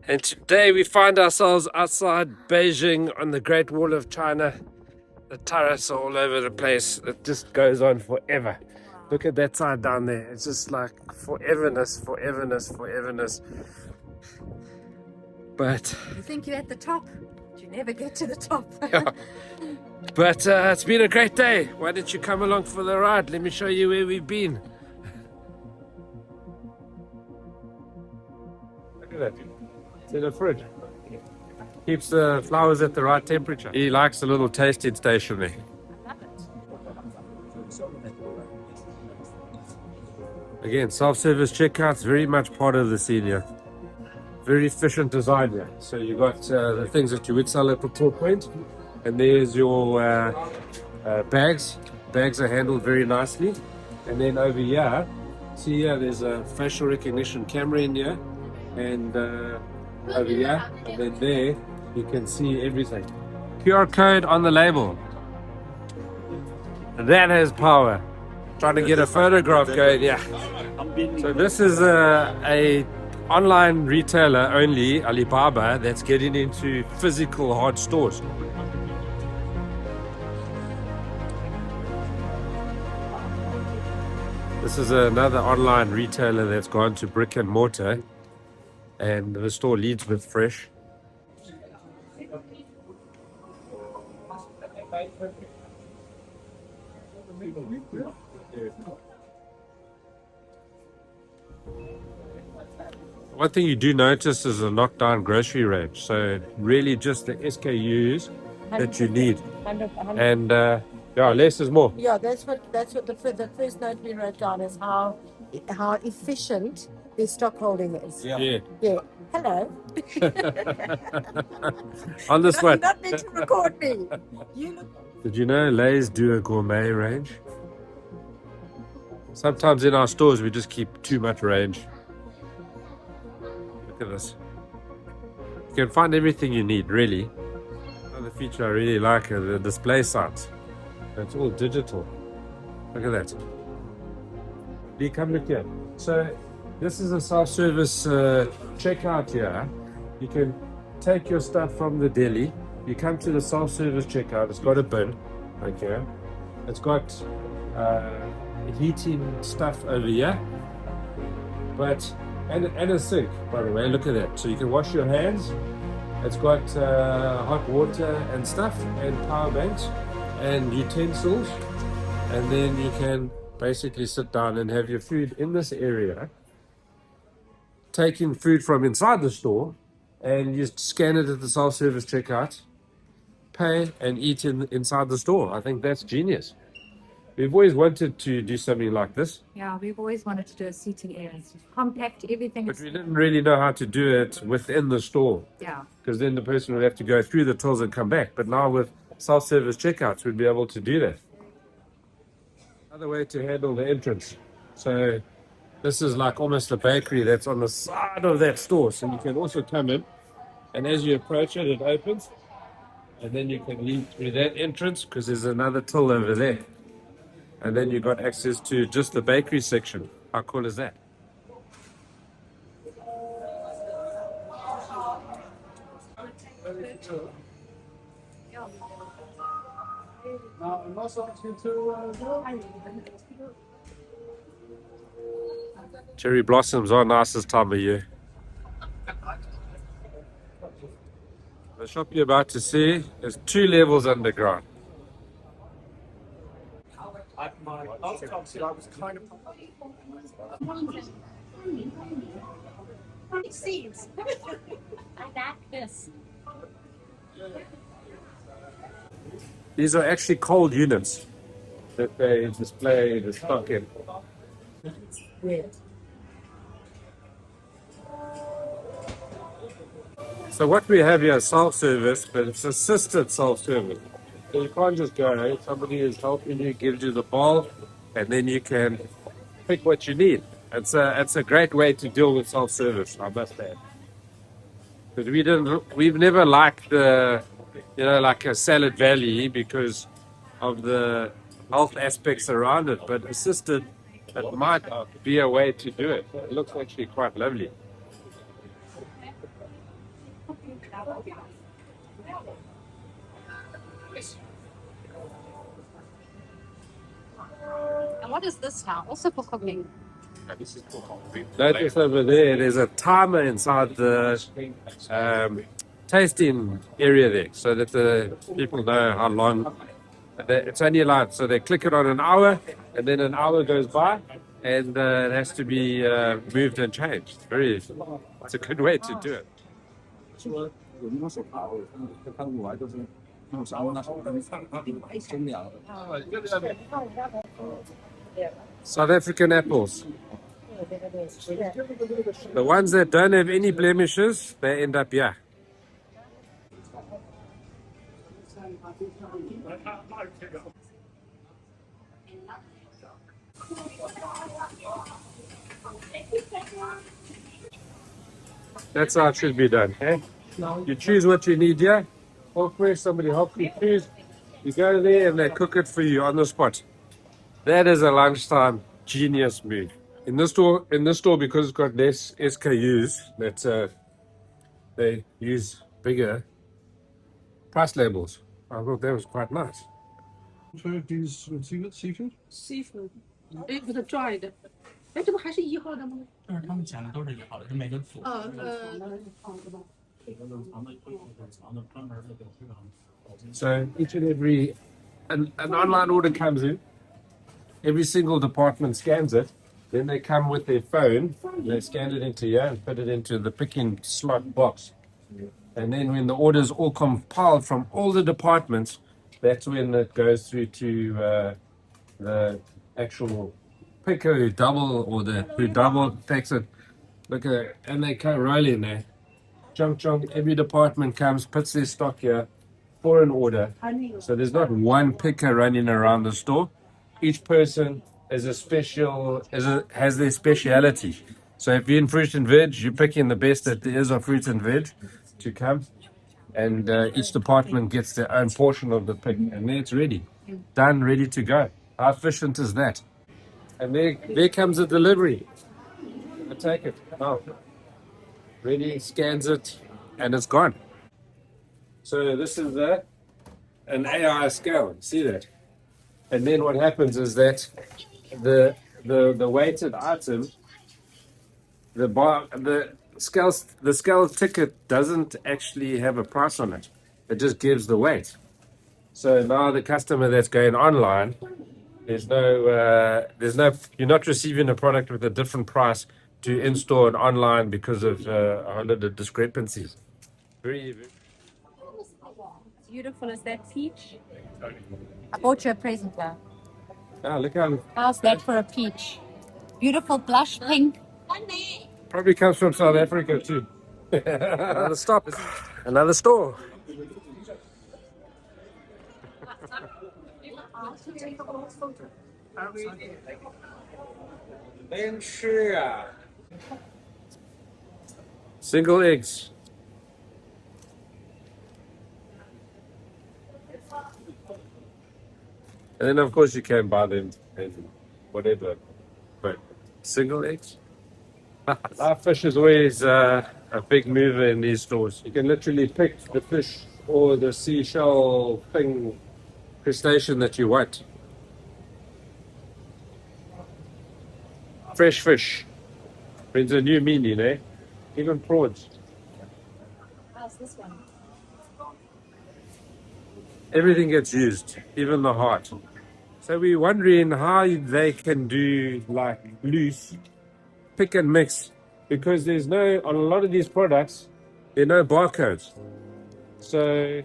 And today we find ourselves outside Beijing on the Great Wall of China. The turrets are all over the place. It just goes on forever. Look at that side down there. It's just like foreverness, foreverness, foreverness. But you think you're at the top, but you never get to the top. yeah. But it's been a great day. Why don't you come along for the ride? Let me show you where we've been. Look at that. It's in the fridge. Keeps the flowers at the right temperature. He likes a little tasting station there. Again, self-service checkouts, very much part of the scene here. Very efficient design here. So you got the things that you would sell at the till point, and there's your bags. Bags are handled very nicely. And then over here, see here, there's a facial recognition camera in here, and over here, and then there, you can see everything. QR code on the label. That has power. Trying to get a photograph going, yeah. So this is a online retailer only, Alibaba, that's getting into physical hard stores. This is another online retailer that's gone to brick and mortar, and the store leads with fresh. One thing you do notice is a knockdown grocery range. So really just the SKUs that you need. And yeah, less is more. Yeah, that's what the first note we wrote down is how efficient the stock holding is. Yeah. Yeah. Hello. On this one. You don't need to record me. You look. Did you know Lay's do a gourmet range? Sometimes in our stores we just keep too much range. Look at this. You can find everything you need, really. Another feature I really like are the display signs. It's all digital. Look at that. Lee, come look here. So this is a self-service checkout here. You can take your stuff from the deli. You come to the self-service checkout. It's got a bin. Okay. It's got heating stuff over here. And a sink, by the way. Look at that. So you can wash your hands. It's got hot water and stuff, and power banks and utensils, and then you can basically sit down and have your food in this area, taking food from inside the store, and you scan it at the self-service checkout, pay, and eat inside the store. I think that's genius. We've always wanted to do something like this. Yeah, we've always wanted to do a seating area. Compact, everything. But we didn't really know how to do it within the store. Yeah. Because then the person would have to go through the tills and come back. But now with self-service checkouts, we'd be able to do that. Another way to handle the entrance. So this is like almost a bakery that's on the side of that store. So you can also come in, and as you approach it, it opens. And then you can leave through that entrance because there's another till over there. And then you've got access to just the bakery section. How cool is that? Cherry blossoms are nice this time of year. The shop you're about to see is 2 levels underground. Seeds. I like this. These are actually cold units that they display the stock in. Weird. So what we have here is self-service, but it's assisted self-service. So you can't just go, somebody is helping you, gives you the bowl, and then you can pick what you need. It's a great way to deal with self-service, I must say. Because we've never liked like a Salad Valley because of the health aspects around it, but assisted, it might be a way to do it. It looks actually quite lovely. And what is this now? Also for cooking. Notice over there, there's a timer inside the tasting area there, so that the people know how long. It's only allowed, so they click it on an hour, and then an hour goes by, and it has to be moved and changed. It's a good way to do it. South African apples. The ones that don't have any blemishes, they end up here. That's how it should be done. Eh? You choose what you need here. Hopefully somebody helps you choose. You go there and they cook it for you on the spot. That is a lunchtime genius move. In this store, because it's got less SKUs, that they use bigger price labels. I thought that was quite nice. These seafood? Seafood. 哎，不是 dry 的。哎，这不还是1号的吗？但是他们讲的都是1号的，是每个组。So each and every an online order comes in. Every single department scans it. Then they come with their phone. They scan it into here and put it into the picking slot box. And then when the orders all compiled from all the departments, that's when it goes through to the actual picker who double, or the who double takes it. Look at it, and they come rolling there. Chunk. Every department comes, puts their stock here for an order. So there's not one picker running around the store. Each person is has their speciality. So if you're in fruit and veg, you're picking the best that there is of fruit and veg to come. And each department gets their own portion of the pick. And then it's ready. Done, ready to go. How efficient is that? And there comes a delivery. I take it. Oh. Ready, scans it, and it's gone. So this is an AI scale. See that? And then what happens is that the weighted item, the scale ticket doesn't actually have a price on it. It just gives the weight. So now the customer that's going online, there's no, you're not receiving a product with a different price to in-store and online because of a lot of the discrepancies. Very. Beautiful is that peach? I bought you a present there. Ah, look how. How's that for a peach? Beautiful blush pink. Probably comes from South Africa too. Another stop. Another store. Single eggs. And then of course you can buy them and whatever. But single eggs? Live fish is always a big mover in these stores. You can literally pick the fish or the seashell thing, crustacean that you want. Fresh fish brings a new meaning, eh? Even prawns. How's this one? Everything gets used, even the heart. So we're wondering how they can do like loose pick and mix, because there's no, on a lot of these products, there are no barcodes. So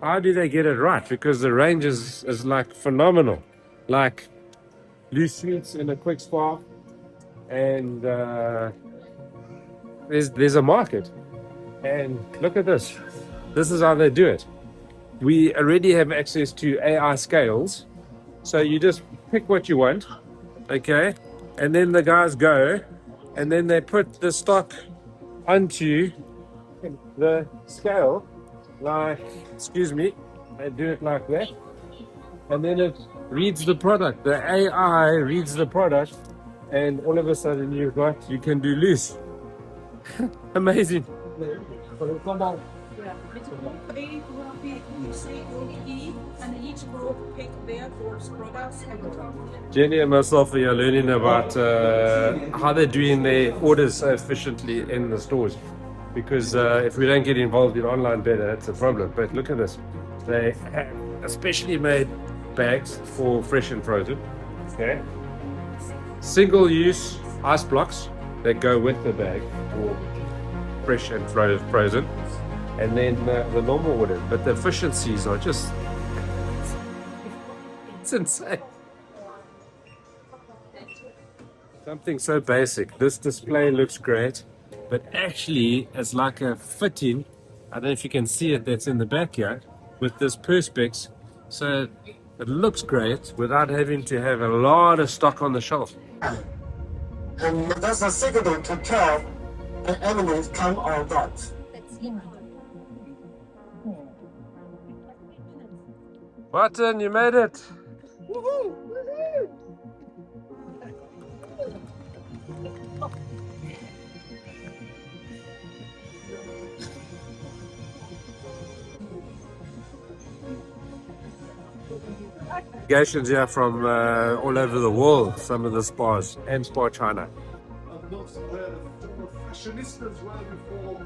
how do they get it right? Because the range is like phenomenal. Like loose sweets in a quick spar, and there's a market. And look at this. This is how they do it. We already have access to AI scales. So you just pick what you want, okay? And then the guys go, and then they put the stock onto the scale, like, excuse me, they do it like that. And then it reads the product. The AI reads the product, and all of a sudden you can do loose. Amazing. Yeah, it's group A, group B, group C, group E, and each group pick their group's products and Jenny and myself are learning about how they're doing their orders so efficiently in the stores. Because if we don't get involved in online better, that's a problem. But look at this. They have especially made bags for fresh and frozen. Okay. Single use ice blocks that go with the bag for fresh and frozen. And then the normal order. But the efficiencies are just, it's insane. Something so basic. This display looks great, but actually it's like a fitting. I don't know if you can see it, that's in the backyard with this perspex. So it looks great without having to have a lot of stock on the shelf. And that's a signal to tell the enemies come or not. Martin, you made it! Delegations here from all over the world, some of the Spars and Spar China. I've noticed where the professionistas were before.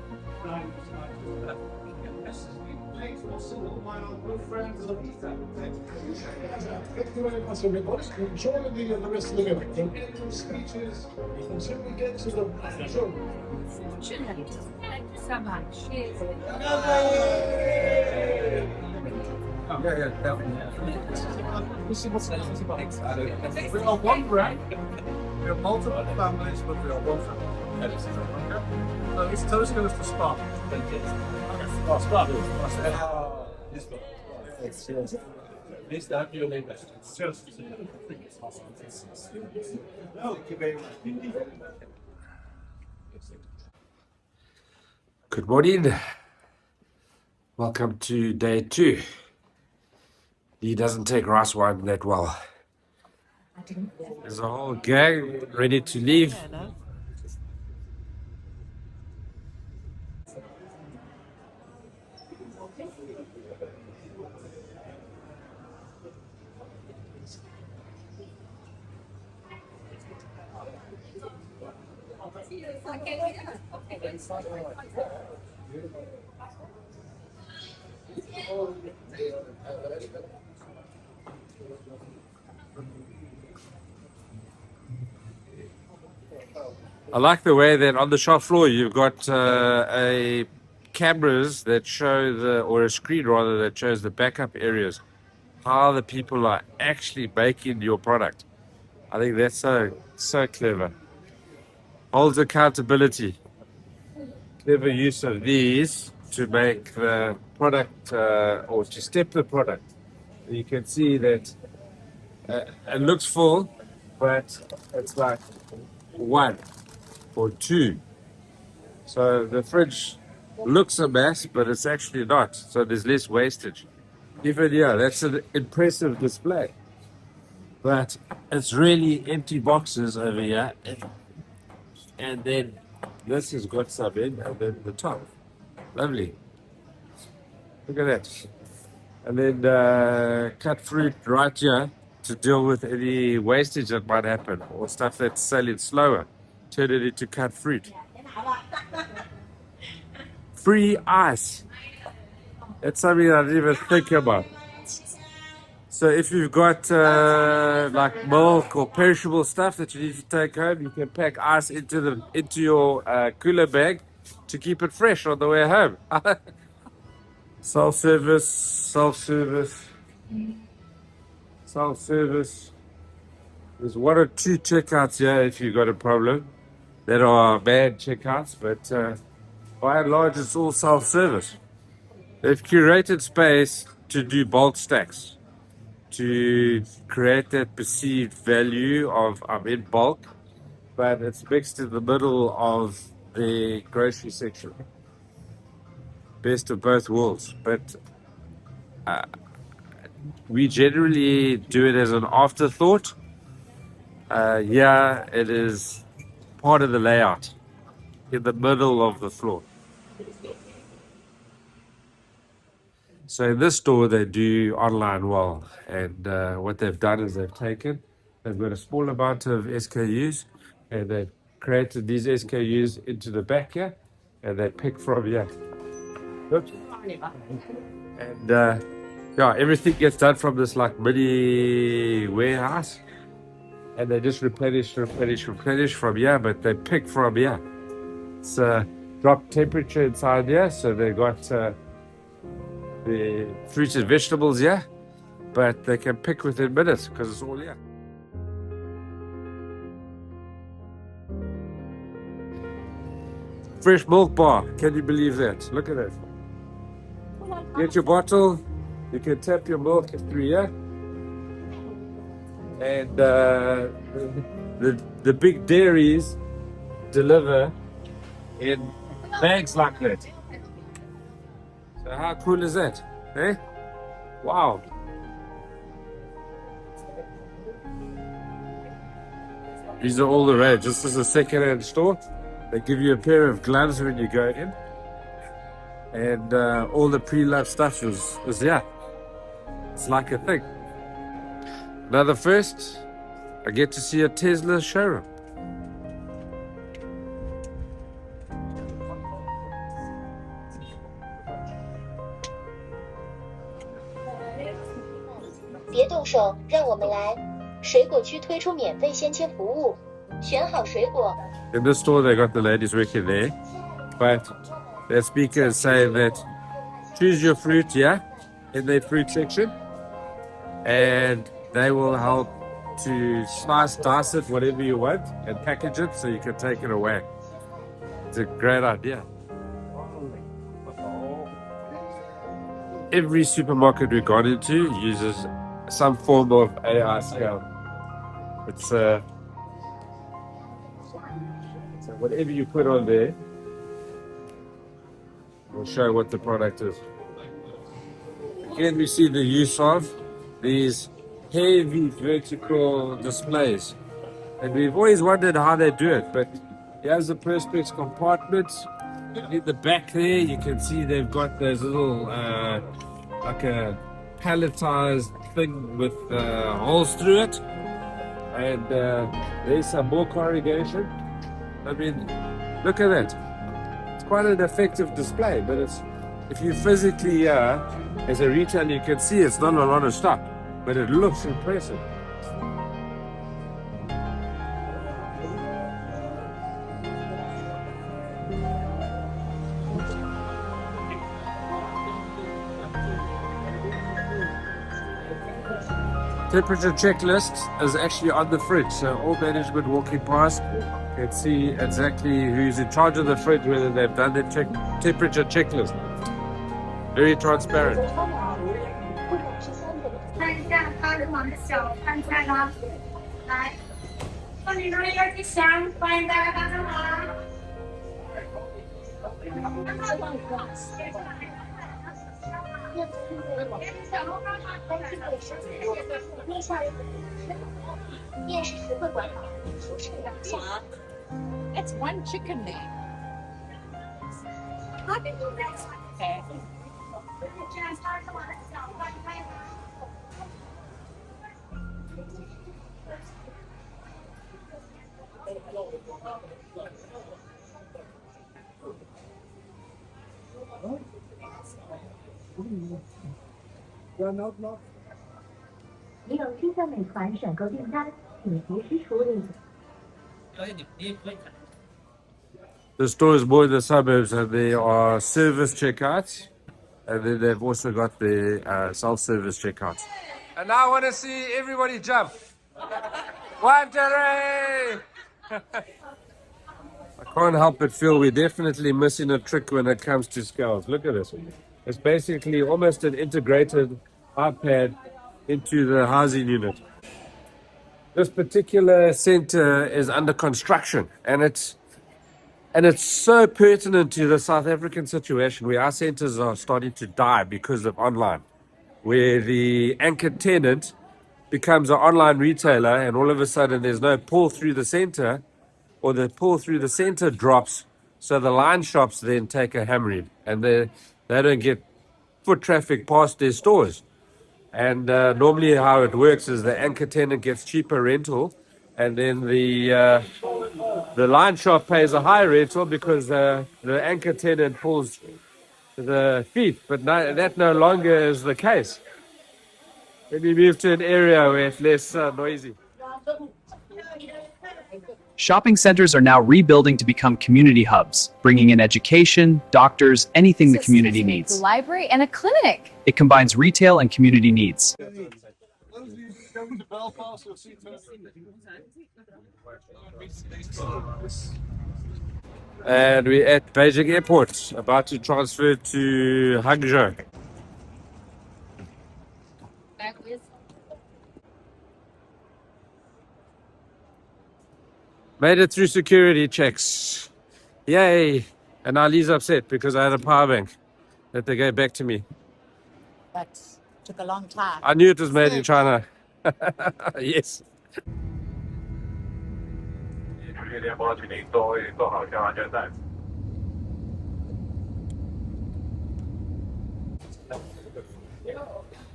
Thank you very much, everybody. Enjoy the rest of the event. From end of speeches until we get to the show. Thank you so much. We are one brand. We have multiple families, but we are one family. So it's totally going to Spar. Oh, Spar. Yes. Please have your name. Thank you very much. Good morning. Welcome to day 2. He doesn't take rice wine that well. There's a whole gang ready to leave. I like the way that on the shop floor you've got a cameras that show or a screen rather, that shows the backup areas, how the people are actually making your product. I think that's so clever. Holds accountability. Clever use of these to make the product or to step the product. You can see that it looks full, but it's like 1 or 2. So the fridge looks a mess, but it's actually not. So there's less wastage. Even here, that's an impressive display. But it's really empty boxes over here. And then this has got some in, and then the top. Lovely. Look at that. And then cut fruit right here to deal with any wastage that might happen or stuff that's selling slower. Turn it into cut fruit. Free ice. That's something I didn't even think about. So if you've got like milk or perishable stuff that you need to take home, you can pack ice into your cooler bag to keep it fresh on the way home. Self-service, self-service, self-service. There's 1 or 2 checkouts here if you've got a problem. That are bad checkouts, but by and large it's all self-service. They've curated space to do bulk stacks, to create that perceived value of I'm in bulk, but it's mixed in the middle of the grocery section. Best of both worlds. But we generally do it as an afterthought. Yeah, it is part of the layout in the middle of the floor. So in this store, they do online well. And what they've done is they've got a small amount of SKUs, and they've created these SKUs into the back here, and they pick from here. Oops. And yeah, everything gets done from this like mini warehouse, and they just replenish from here, but they pick from here. It's drop temperature inside here, so they got the fruits and vegetables here, but they can pick within minutes because it's all here. Fresh milk bar, can you believe that? Look at it. Get your bottle, you can tap your milk through here, and the big dairies deliver in bags like that. So how cool is that? Eh? Wow. These are all the range. This is a second-hand store. They give you a pair of gloves when you go in. And all the pre-loved stuff is here. It's like a thing. Another first, I get to see a Tesla showroom.别动手，让我们来。水果区推出免费先切服务，选好水果。In this store, they got the ladies working there, but their speaker is saying that choose your fruit here in their fruit section, and they will help to slice, dice it, whatever you want, and package it so you can take it away. It's a great idea. Every supermarket we've gone into uses some form of AI scale. It's so whatever you put on there will show what the product is. Again, we see the use of these heavy vertical displays, and we've always wondered how they do it. But here's the perspex compartment. In the back there, you can see they've got those little like a palletized thing with holes through it, and there's some more corrugation. I mean, look at that. It's quite an effective display, but it's, if you physically as a retailer, you can see it's not a lot of stock, but it looks impressive. Temperature checklist is actually on the fridge, so all management walking past can see exactly who's in charge of the fridge, whether they've done their temperature checklist. Very transparent. 看一下高人网的小饭菜啦，来，欢迎各位要去香，欢迎大家大家好。It's one chicken there. How did you guys okay? 你有新的美团选购订单，请及时处理。 The store is more in the suburbs, and there are service checkouts, and then they've also got the self-service checkouts. And now I want to see everybody jump. 1, 2, 3! I can't help but feel we're definitely missing a trick when it comes to scales. Look at this. It's basically almost an integrated iPad into the housing unit. This particular center is under construction, and it's so pertinent to the South African situation where our centers are starting to die because of online, where the anchor tenant becomes an online retailer, and all of a sudden there's no pull through the center, or the pull through the center drops. So the line shops then take a hammering, and they don't get foot traffic past their stores. And normally how it works is the anchor tenant gets cheaper rental, and then the line shop pays a higher rental because the anchor tenant pulls the feet. But that no longer is the case. When we move to an area where it's less noisy. Shopping centers are now rebuilding to become community hubs, bringing in education, doctors, anything the community A needs. library and a clinic. It combines retail and community needs. And we're at Beijing Airport, about to transfer to Hangzhou. Made it through security checks. Yay! And Ali's upset because I had a power bank that they gave back to me. But took a long time. I knew it was made in China. Yes.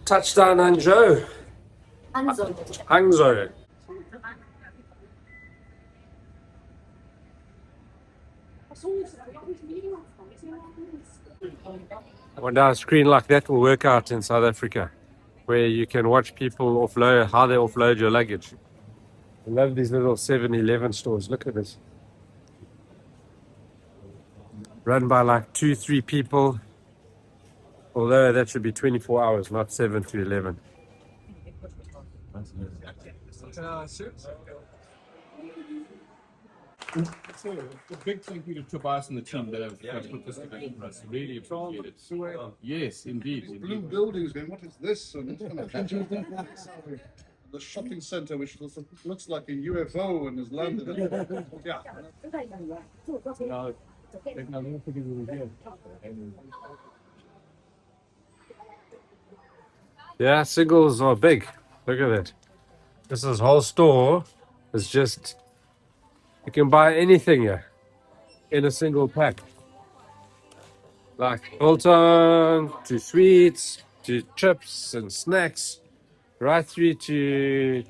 Touchdown Hangzhou. Hangzhou. I wonder how a screen like that will work out in South Africa, where you can watch people offload, how they offload your luggage. I love these little 7-Eleven stores. Look at this. Run by like 2-3 people. Although that should be 24 hours, not 7 to 11. So, a big thank you to Tobias and the team that have put this together for us. Really appreciate it. Yes, indeed. Blue buildings, man. What is this? And the shopping center, which looks like a UFO and is landed. Yeah. Yeah, singles are big. Look at that. This whole store is just, you can buy anything here in a single pack. Like biltong, to sweets, to chips and snacks, right through to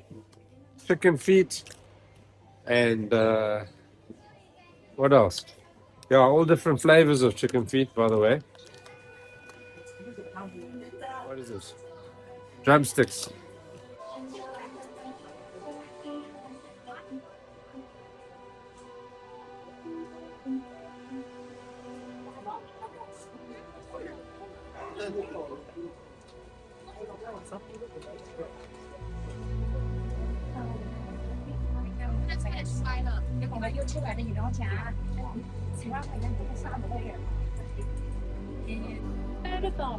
chicken feet and what else? Yeah, all different flavors of chicken feet, by the way. What is this? Drumsticks.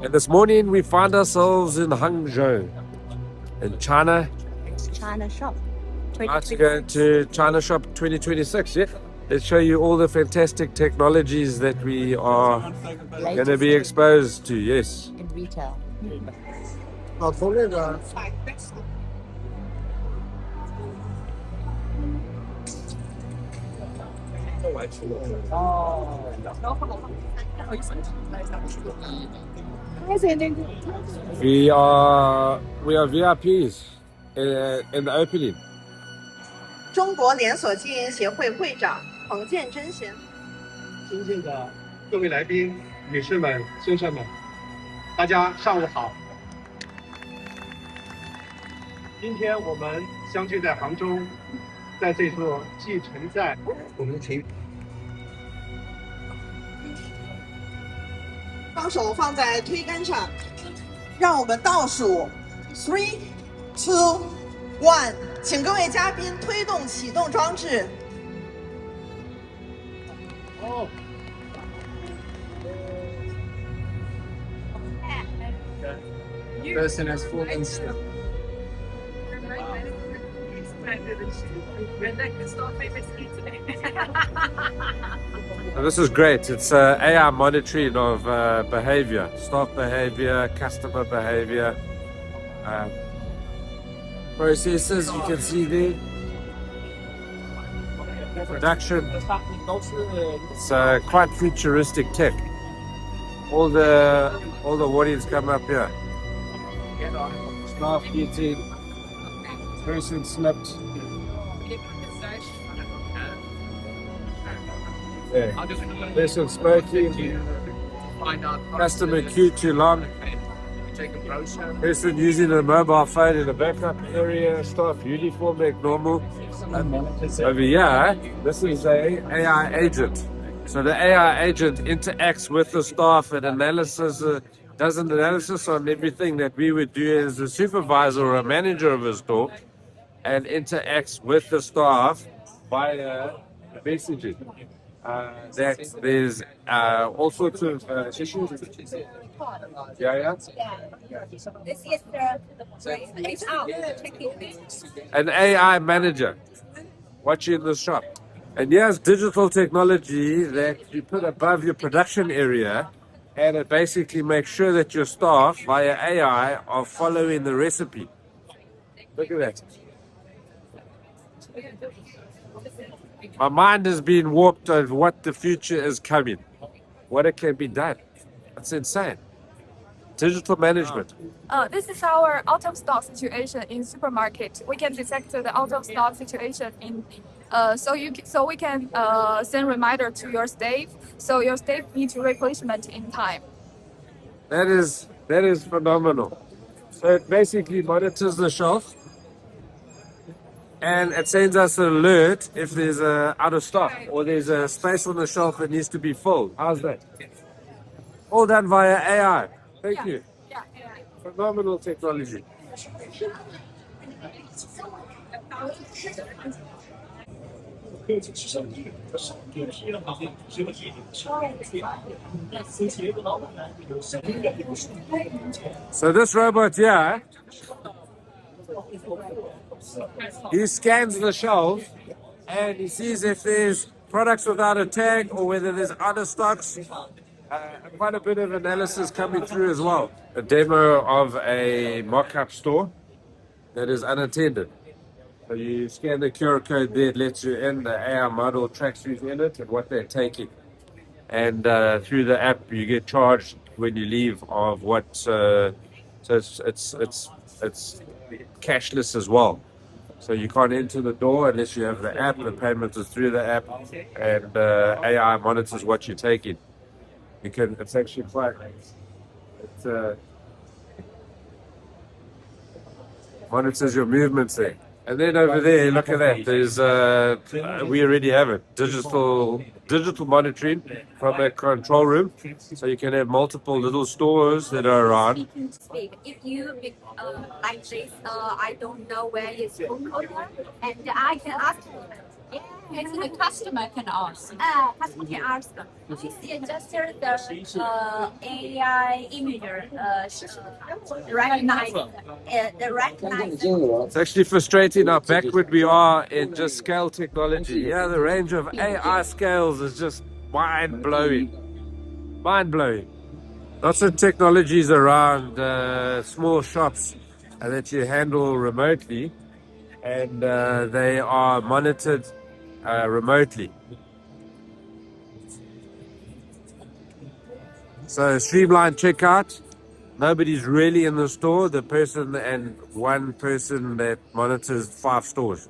And this morning we find ourselves in Hangzhou, in China. It's China shop. About to go to China Shop 2026, yeah? Let's show you all the fantastic technologies that we are going to be exposed to, yes. In retail. We are VIPs in the opening. 中国连锁经营协会会长彭建真先生。尊敬的各位来宾、女士们、先生们，大家上午好。今天我们相聚在杭州，在这座既承载我们的情。双手放在推杆上，让我们倒数3、2、1，请各位嘉宾推动启动装置。哦。Person has fallen asleep. This is great. It's AI monitoring of behavior, staff behavior, customer behavior, processes you can see there. production. It's quite futuristic tech. All the warriors come up here. Staff eating, person slipped. Yeah. Person smoking. Customer queue too long. Person using a mobile phone in the backup area. Staff uniform like normal. Over here, this is a AI agent. So the AI agent interacts with the staff and does an analysis on everything that we would do as a supervisor or a manager of a store, and interacts with the staff via messaging. That there's all sorts of issues. Yeah. This is the An AI manager watching the shop. And here's digital technology that you put above your production area, and it basically makes sure that your staff via AI are following the recipe. Look at that. My mind has been warped over what the future is coming, what it can be done. It's insane. Digital management. This is our out of stock situation in supermarket. We can detect the out of stock situation in, so we can send reminder to your staff. So your staff needs replacement in time. That is phenomenal. So it basically monitors the shelf, and it sends us an alert if there's out of stock or there's a space on the shelf that needs to be filled. How's that? All done via AI. Thank you. Yeah. Phenomenal technology. So this robot here, he scans the shelf and he sees if there's products without a tag or whether there's out of stocks. Quite a bit of analysis coming through as well. A demo of a mock-up store that is unattended. So you scan the QR code there, it lets you in. The AI model tracks who's in it and what they're taking. And through the app, you get charged when you leave of what. So it's cashless as well. So you can't enter the door unless you have the app. The payment is through the app, and AI monitors what you're taking. It's actually quite. It monitors your movements there. And then over there, look at that. There's we already have it. Digital monitoring from a control room, so you can have multiple little stores that are around. If you like this, I don't know where is Coca-Cola, and I can ask you. Yeah, the customer can ask. Customer can ask. This is just the AI imager recognize. It's actually frustrating how backward we are in just scale technology. Yeah, the range of AI scales is just mind-blowing. Mind-blowing. Lots of technologies around small shops that you handle remotely, and they are monitored remotely. So streamlined checkout. Nobody's really in the store. The person and one person that monitors 5 stores.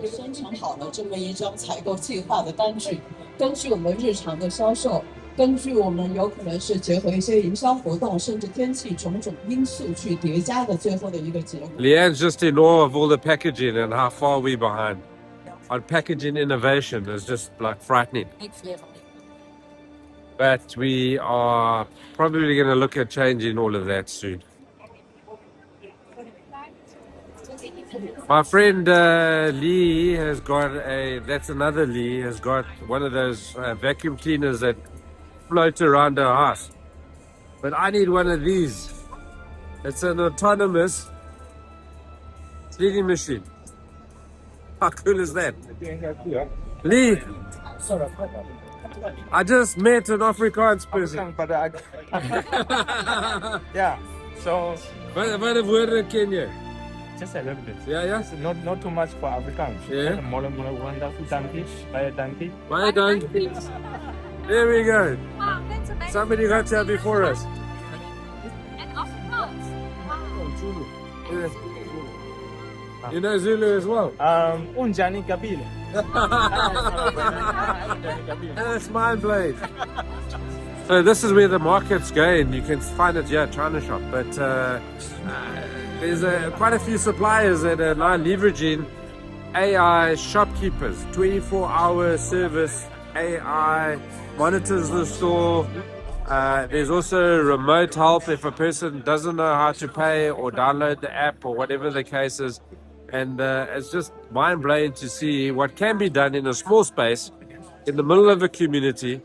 生成好了这么一张采购计划的单据，根据我们日常的销售，根据我们有可能是结合一些营销活动，甚至天气种种因素去叠加的最后的一个结果。Leanne's just in awe of all the packaging and how far we're behind. Our packaging innovation is just like frightening. but we are probably going to look at changing all of that soon. My friend Lee has got that's another Lee, has got one of those vacuum cleaners that float around our house. But I need one of these. It's an autonomous cleaning machine. How cool is that? Lee, I just met an Afrikaans person. Yeah, so Wat woorden ken je? just a little bit. Ja. It's not too much for Afrikaans. Yeah. More wonderful dankie. Baie dankie. Baie dankie. There we go. Wow, that's amazing. Somebody got here before us. And Afrikaans. Yeah. You know Zulu as well? Unjani kabile. That's mind blade. So this is where the market's going. You can find it here at China Shop. But there's quite a few suppliers that are now leveraging AI shopkeepers. 24-hour service. AI monitors the store. There's also remote help if a person doesn't know how to pay or download the app or whatever the case is. And it's just mind-blowing to see what can be done in a small space in the middle of a community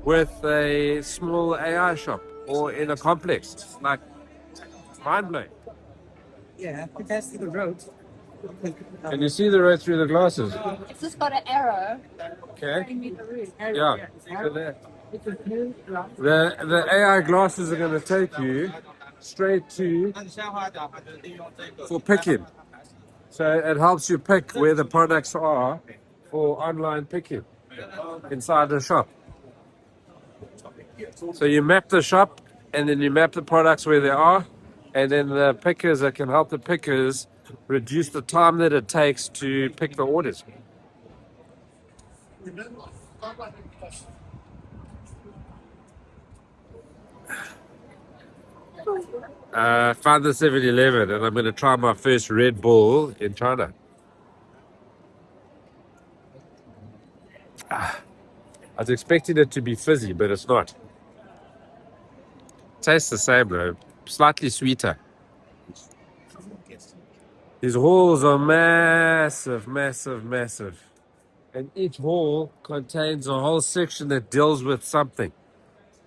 with a small AI shop or in a complex. It's like mind-blowing. Yeah, that's the road. Can you see the road through the glasses? It's just got an arrow. Okay. Showing me the route. Yeah. The AI glasses are going to take you straight to for picking. So it helps you pick where the products are for online picking inside the shop. So you map the shop and then you map the products where they are, and then the pickers that can help the pickers reduce the time that it takes to pick the orders. Found the 7-Eleven and I'm going to try my first Red Bull in China. I was expecting it to be fizzy, but it's not. Tastes the same though, slightly sweeter. These halls are massive, massive, massive. And each hall contains a whole section that deals with something.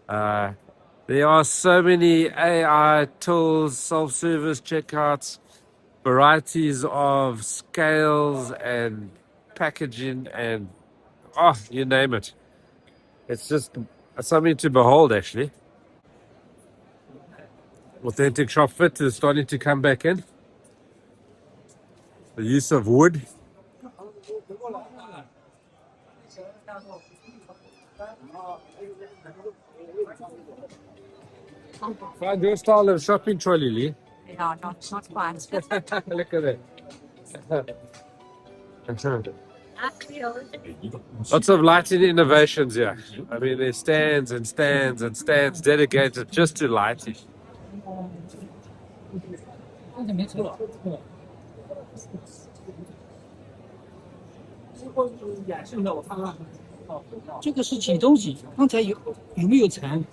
There are so many AI tools, self-service checkouts, varieties of scales and packaging and, you name it. It's just something to behold, actually. Authentic shop fit is starting to come back in. The use of wood. Find your style of shopping trolley, Lee. No, not quite. Look at that. Lots of lighting innovations here. I mean, there's stands and stands and stands dedicated just to lighting. 没错。这个是几东西？刚才有没有残？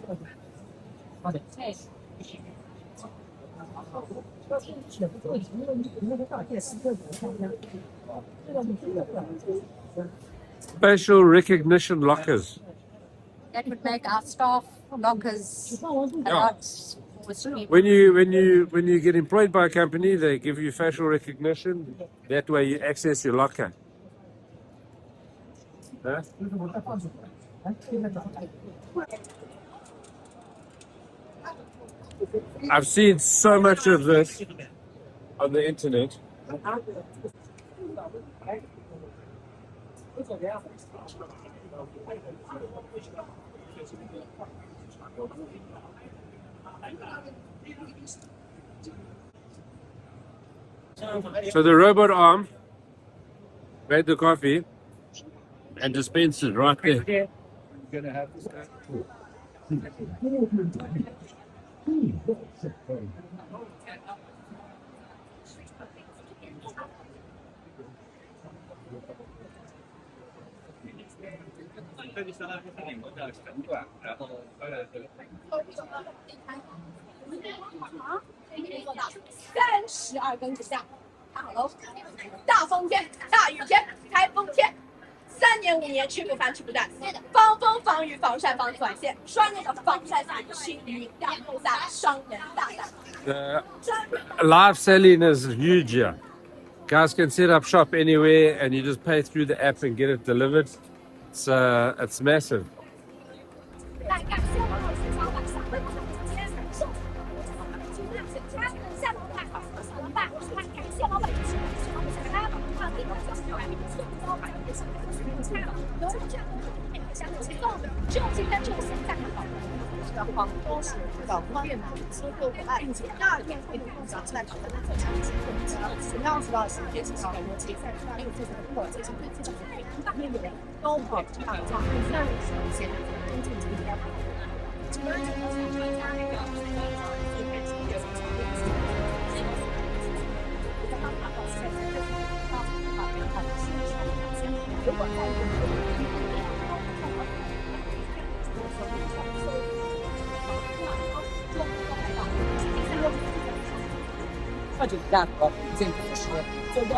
好的。Facial recognition lockers. That would make our staff lockers a lot more streamlined. When you get employed by a company, they give you facial recognition. That way you access your locker. Huh? I've seen so much of this on the internet. So the robot arm made the coffee and dispensed it right there. Gonna have to 32根指向，看好喽！大风天、大雨天、台风天，3年5年去不翻去不断，防风防雨防晒防短线，双人的防晒伞，轻于两用伞，双人大伞。The live selling is huge here. Guys can set up shop anywhere, and you just pay through the app and get it delivered. It's massive.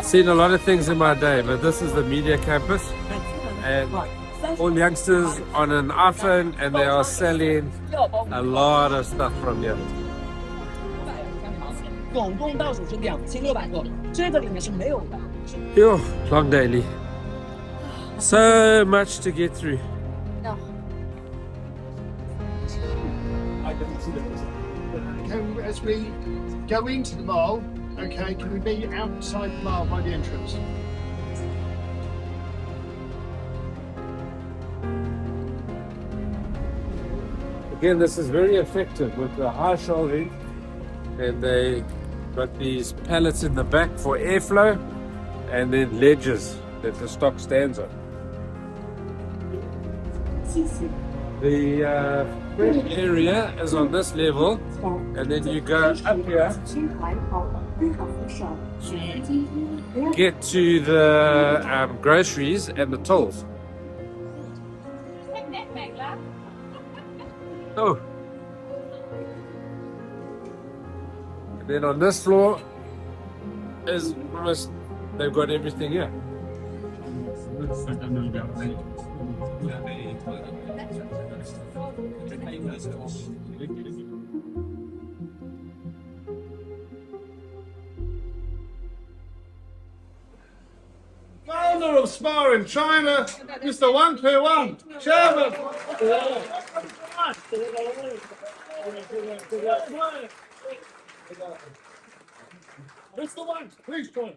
Seen a lot of things in my day, but this is the media campus, and all youngsters on an iPhone, and they are selling a lot of stuff from here. 总共到手是2600个，这个里面是没有的。Yo, long daily. So much to get through. As we go into the mall, okay, can we be outside the mall by the entrance? Again, this is very effective with the high shouldering, and they got these pallets in the back for airflow, and then ledges that the stock stands on. The fresh area is on this level, and then you go up here, get to the groceries and the tolls. Oh. And then on this floor is almost, they've got everything here. Founder of Spar in China, Mr. 121, Chairman. Mr. One, please join.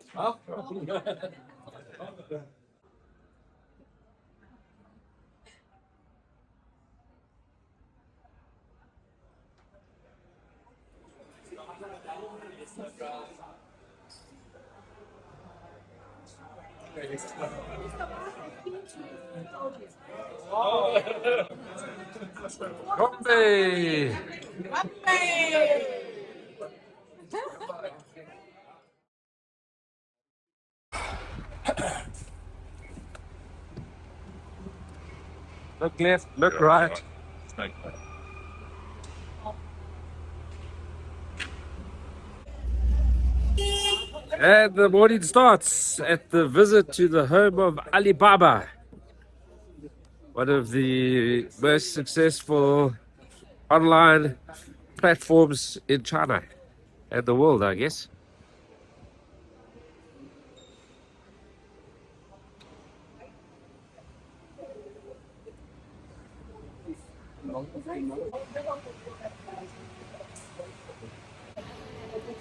Bombay! Look left, look right. And the morning starts at the visit to the home of Alibaba, one of the most successful online platforms in China and the world, I guess.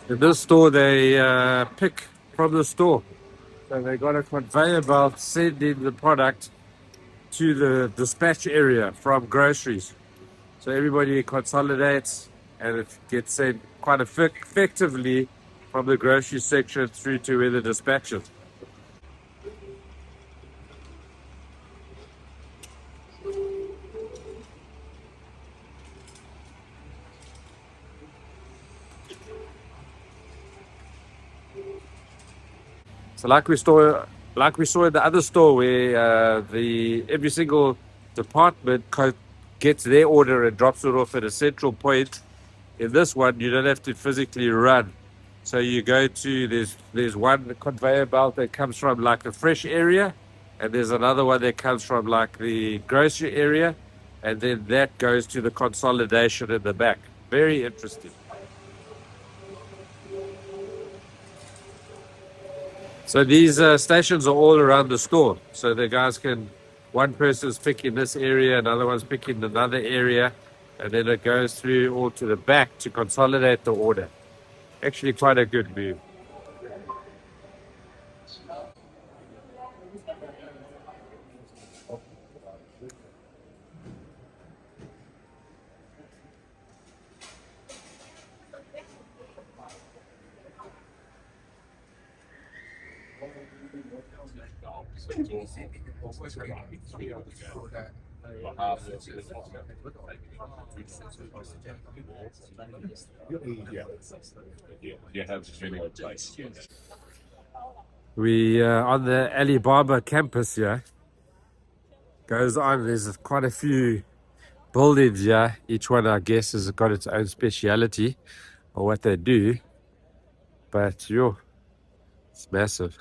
In this store, they pick from the store. So they got a conveyor belt sending the product to the dispatch area from groceries. So everybody consolidates and it gets sent quite effectively from the grocery section through to where the dispatch is. So like we saw in the other store where every single department gets their order and drops it off at a central point. In this one, you don't have to physically run. So you go to, there's one conveyor belt that comes from like the fresh area, and there's another one that comes from like the grocery area, and then that goes to the consolidation in the back. Very interesting. So these stations are all around the store. So the guys can, one person's picking this area, another one's picking another area, and then it goes through all to the back to consolidate the order. Actually quite a good move. We on the Alibaba campus here. Goes on, there's quite a few buildings here. Each one, I guess, has got its own speciality or what they do. But yo, it's massive.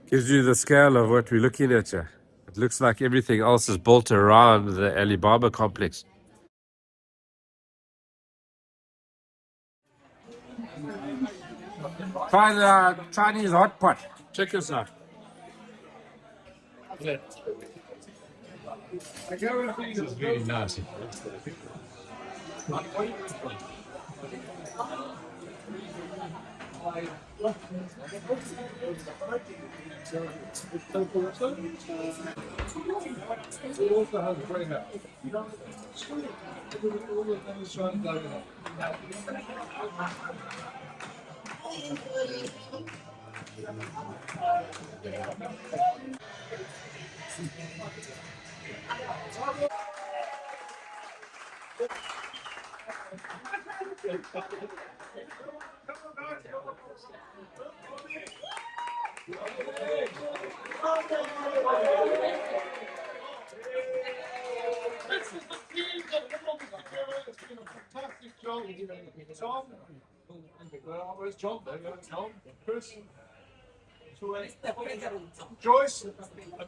Gives you the scale of what we're looking at here. It looks like everything else is built around the Alibaba complex. Try the Chinese hot pot. Check this out. This is very nice. Tom, where's John? Tom, Chris, Joyce, an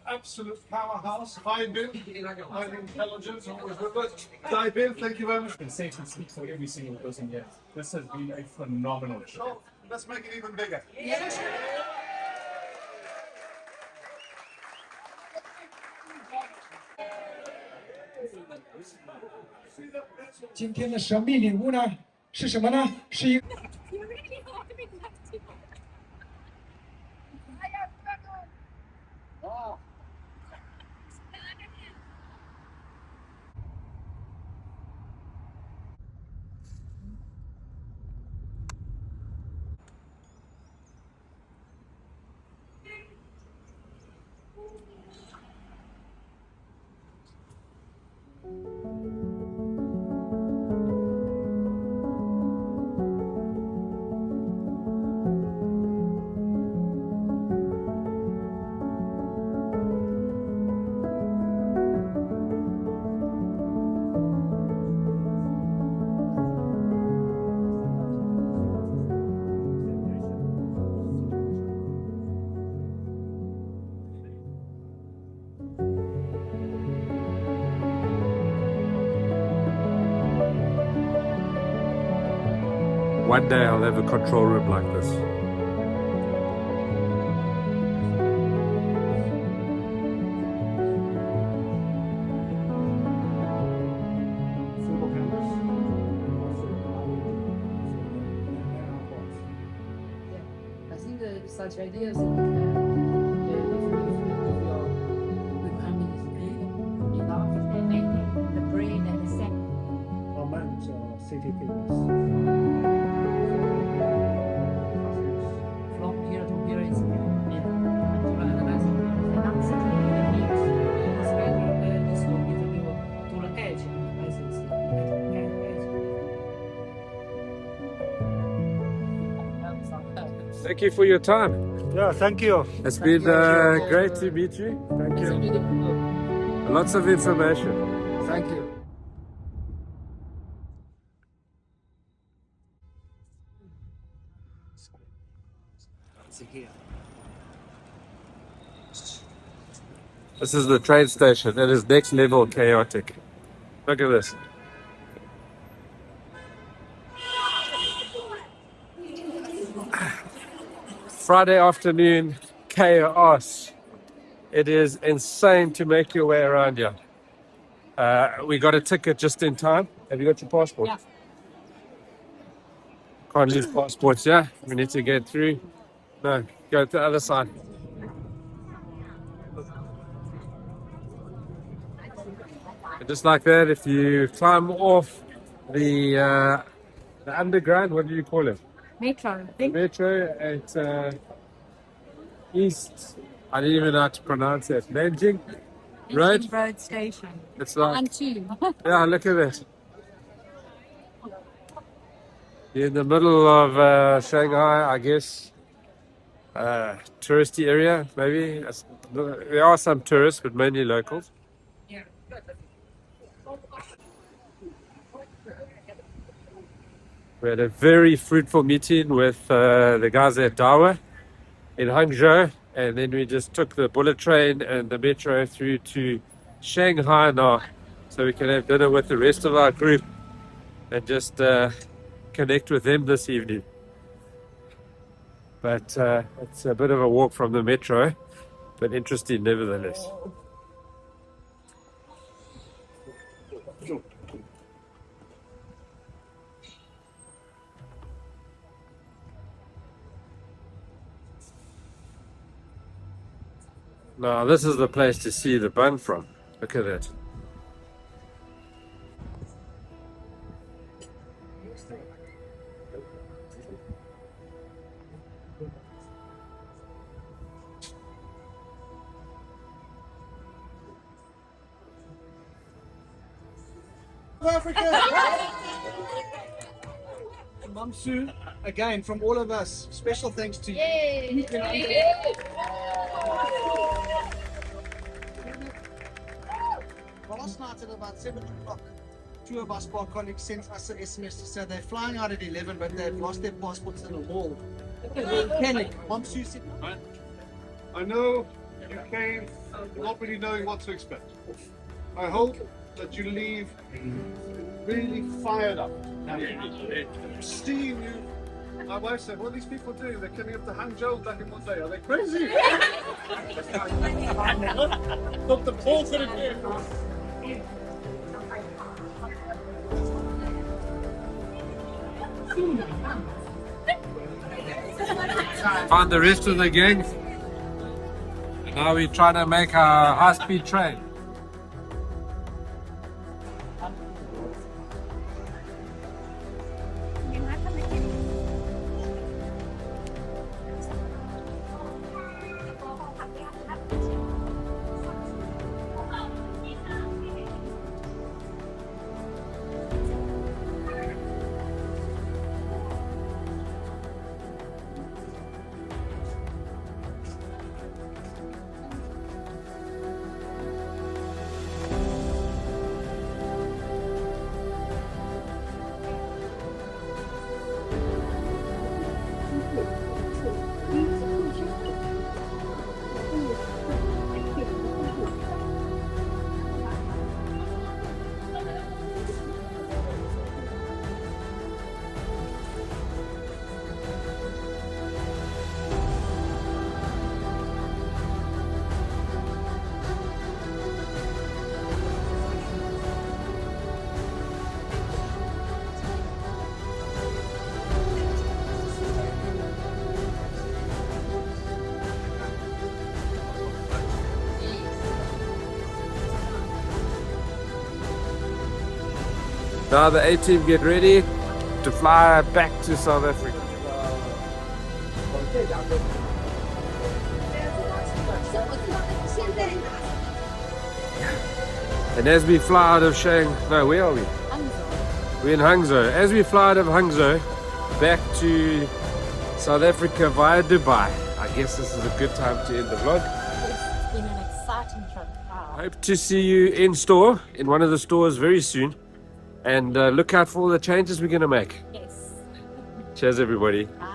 absolute powerhouse. Hi, Bill, highly intelligent, always with us. Hi, Bill, thank you very much. And safety speaks for every single person here. This has been a phenomenal show. So, let's make it even bigger. Yes. 今天的神秘礼物呢是什么呢？是一。One day I'll have a control room like this. I think such ideas, if your requirement is big enough, the brain and the second. City figures. From here to here is until analyzing the density of the needs. It's better this will be the view to the edge analysis. Thank you for your time. Yeah, thank you. It's been great to meet you. Thank you. Lots of information. Thank you. This is the train station. It is next level chaotic. Look at this. Friday afternoon chaos. It is insane to make your way around here. We got a ticket just in time. Have you got your passport? Yeah. Can't lose passports, yeah? We need to get through. No, go to the other side. And just like that, if you climb off the underground, what do you call it? Metro. The metro at East, I didn't even know how to pronounce it. Nanjing Road? Road Station. It's like, And two. yeah, look at this. You're in the middle of Shanghai, I guess. Touristy area, maybe. There are some tourists, but mainly locals. We had a very fruitful meeting with the guys at Dawa in Hangzhou, and then we just took the bullet train and the metro through to Shanghai now, so we can have dinner with the rest of our group and just connect with them this evening. But it's a bit of a walk from the metro, but interesting nevertheless. Now this is the place to see the bun from. Look at that. Africa! Mum Sue, again, from all of us, special thanks to you. Last night at about 7 o'clock, two of our Spar colleagues sent us an SMS to say they're flying out at 11, but they've lost their passports in a mall. Panic. Mum Sue said, I know you came not really knowing what to expect. I hope that you leave really fired up. Seeing you, my wife said, what are these people doing? They're coming up to Hangzhou back in one day. Are they crazy? Look, the Paul could have been. Found the rest of the gang. And now we're trying to make a high-speed train. Now the A-team get ready to fly back to South Africa. And as we fly out of Shanghai, no, where are we? We're in Hangzhou. As we fly out of Hangzhou back to South Africa via Dubai. I guess this is a good time to end the vlog. It's been an exciting trip. Wow. Hope to see you in store, in one of the stores very soon. And look out for all the changes we're going to make. Yes. Cheers, everybody. Bye.